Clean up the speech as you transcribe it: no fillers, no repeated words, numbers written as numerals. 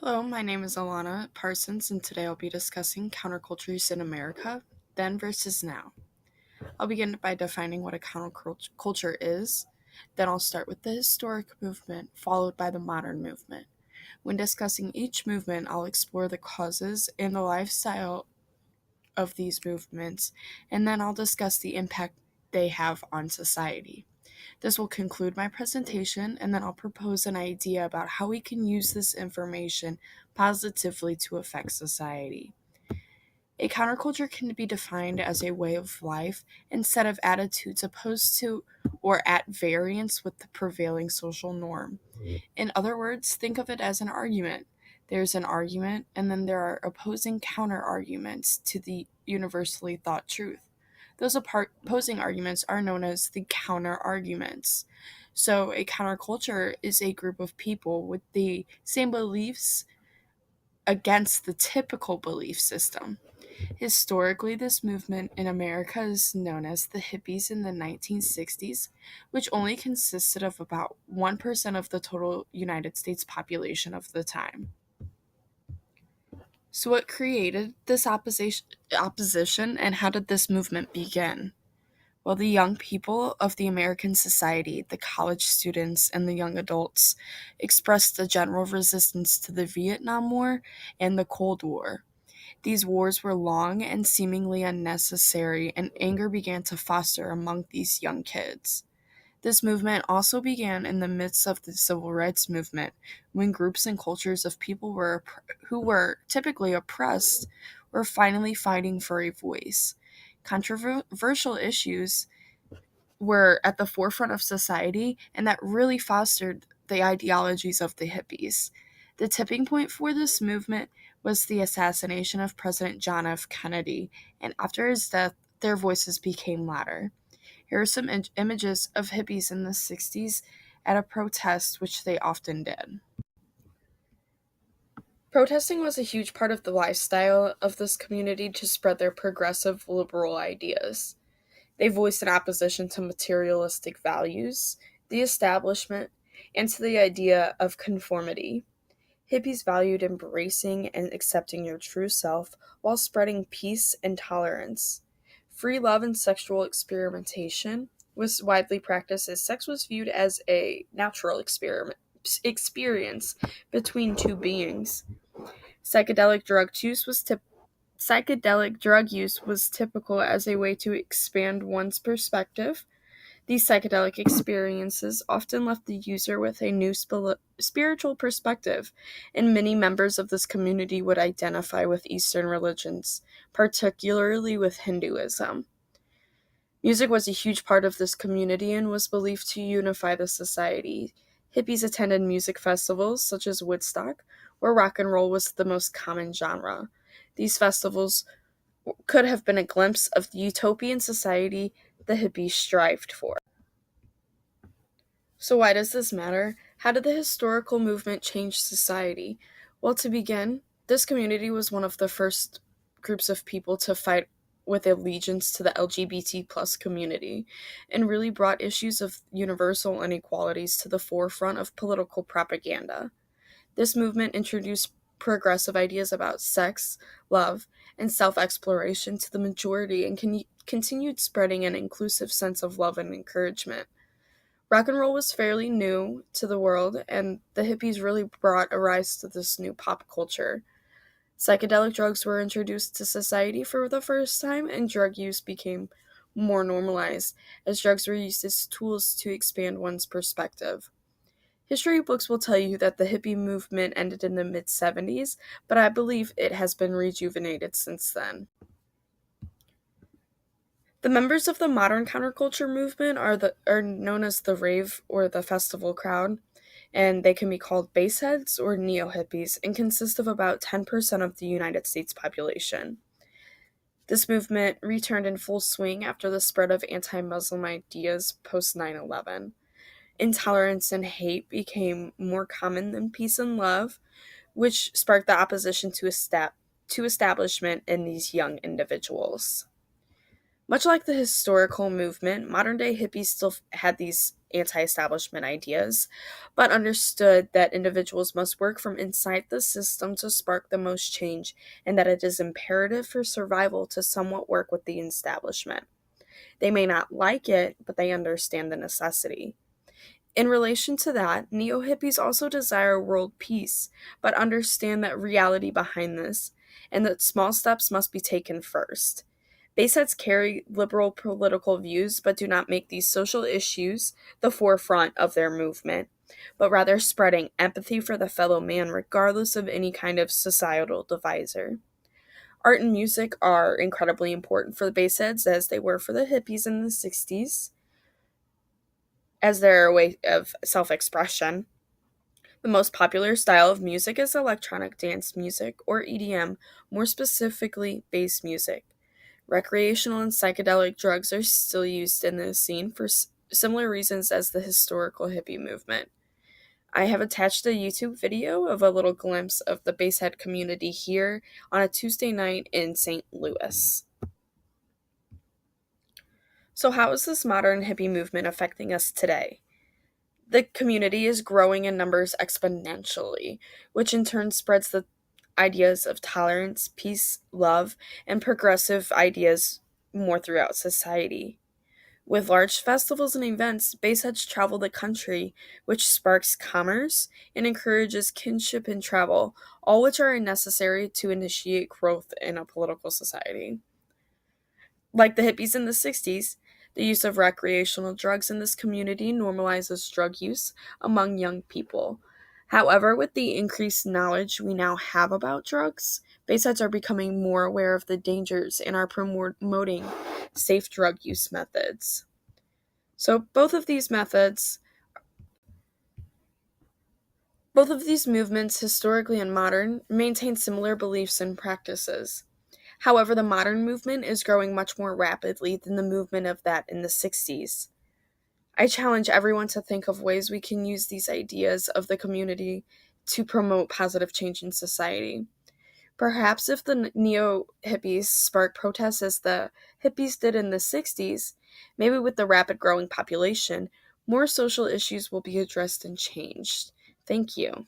Hello, my name is Alana Parsons, and today I'll be discussing countercultures in America, then versus now. I'll begin by defining what a counterculture is, then I'll start with the historic movement, followed by the modern movement. When discussing each movement, I'll explore the causes and the lifestyle of these movements, and then I'll discuss the impact they have on society. This will conclude my presentation, and then I'll propose an idea about how we can use this information positively to affect society. A counterculture can be defined as a way of life and set of attitudes opposed to or at variance with the prevailing social norm. In other words, think of it as an argument. There's an argument, and then there are opposing counter arguments to the universally thought truth. Those opposing arguments are known as the counter arguments. So, a counterculture is a group of people with the same beliefs against the typical belief system. Historically, this movement in America is known as the hippies in the 1960s, which only consisted of about 1% of the total United States population of the time. So, what created this opposition and how did this movement begin? Well, the young people of the American society, the college students, and the young adults, expressed a general resistance to the Vietnam War and the Cold War. These wars were long and seemingly unnecessary, and anger began to foster among these young kids. This movement also began in the midst of the civil rights movement, when groups and cultures of people who were typically oppressed were finally fighting for a voice. Controversial issues were at the forefront of society, and that really fostered the ideologies of the hippies. The tipping point for this movement was the assassination of President John F. Kennedy, and after his death, their voices became louder. Here are some images of hippies in the 60s at a protest, which they often did. Protesting was a huge part of the lifestyle of this community to spread their progressive liberal ideas. They voiced an opposition to materialistic values, the establishment, and to the idea of conformity. Hippies valued embracing and accepting your true self while spreading peace and tolerance. Free love and sexual experimentation was widely practiced as sex was viewed as a natural experience between two beings. Psychedelic drug use was Psychedelic drug use was typical as a way to expand one's perspective. These psychedelic experiences often left the user with a new spiritual perspective, and many members of this community would identify with Eastern religions, particularly with Hinduism. Music was a huge part of this community and was believed to unify the society. Hippies attended music festivals such as Woodstock, where rock and roll was the most common genre. These festivals could have been a glimpse of the utopian society the hippies strived for. So, why does this matter? How did the historical movement change society? Well, to begin, this community was one of the first groups of people to fight with allegiance to the LGBT plus community and really brought issues of universal inequalities to the forefront of political propaganda. This movement introduced progressive ideas about sex, love, and self exploration to the majority and continued spreading an inclusive sense of love and encouragement. Rock and roll was fairly new to the world, and the hippies really brought a rise to this new pop culture. Psychedelic drugs were introduced to society for the first time, and drug use became more normalized as drugs were used as tools to expand one's perspective. History books will tell you that the hippie movement ended in the mid 70s, but I believe it has been rejuvenated since then. The members of the modern counterculture movement are known as the rave or the festival crowd, and they can be called baseheads or neo hippies and consist of about 10% of the United States population. This movement returned in full swing after the spread of anti Muslim ideas post 9/11. Intolerance and hate became more common than peace and love, which sparked the opposition to establishment in these young individuals. Much like the historical movement, modern day hippies still had these anti establishment ideas, but understood that individuals must work from inside the system to spark the most change, and that it is imperative for survival to somewhat work with the establishment. They may not like it, but they understand the necessity. In relation to that, neo hippies also desire world peace, but understand that reality behind this, and that small steps must be taken first. Baysets carry liberal political views, but do not make these social issues the forefront of their movement, but rather spreading empathy for the fellow man regardless of any kind of societal divisor. Art and music are incredibly important for the Baysheads as they were for the hippies in the 60s, as their way of self expression. The most popular style of music is electronic dance music, or EDM, more specifically, bass music. Recreational and psychedelic drugs are still used in this scene for similar reasons as the historical hippie movement. I have attached a YouTube video of a little glimpse of the Bayshead community here on a Tuesday night in St. Louis. So, how is this modern hippie movement affecting us today? The community is growing in numbers exponentially, which in turn spreads the ideas of tolerance, peace, love, and progressive ideas more throughout society. With large festivals and events, Baysides travel the country, which sparks commerce and encourages kinship and travel, all which are necessary to initiate growth in a political society. Like the hippies in the 60s, the use of recreational drugs in this community normalizes drug use among young people. However, with the increased knowledge we now have about drugs, Baysides are becoming more aware of the dangers and are promoting safe drug use methods. So, both of these movements, historically and modern, maintain similar beliefs and practices. However, the modern movement is growing much more rapidly than the movement of that in the 60s. I challenge everyone to think of ways we can use these ideas of the community to promote positive change in society. Perhaps if the neo hippies spark protests as the hippies did in the 60s, maybe with the rapid growing population, more social issues will be addressed and changed. Thank you.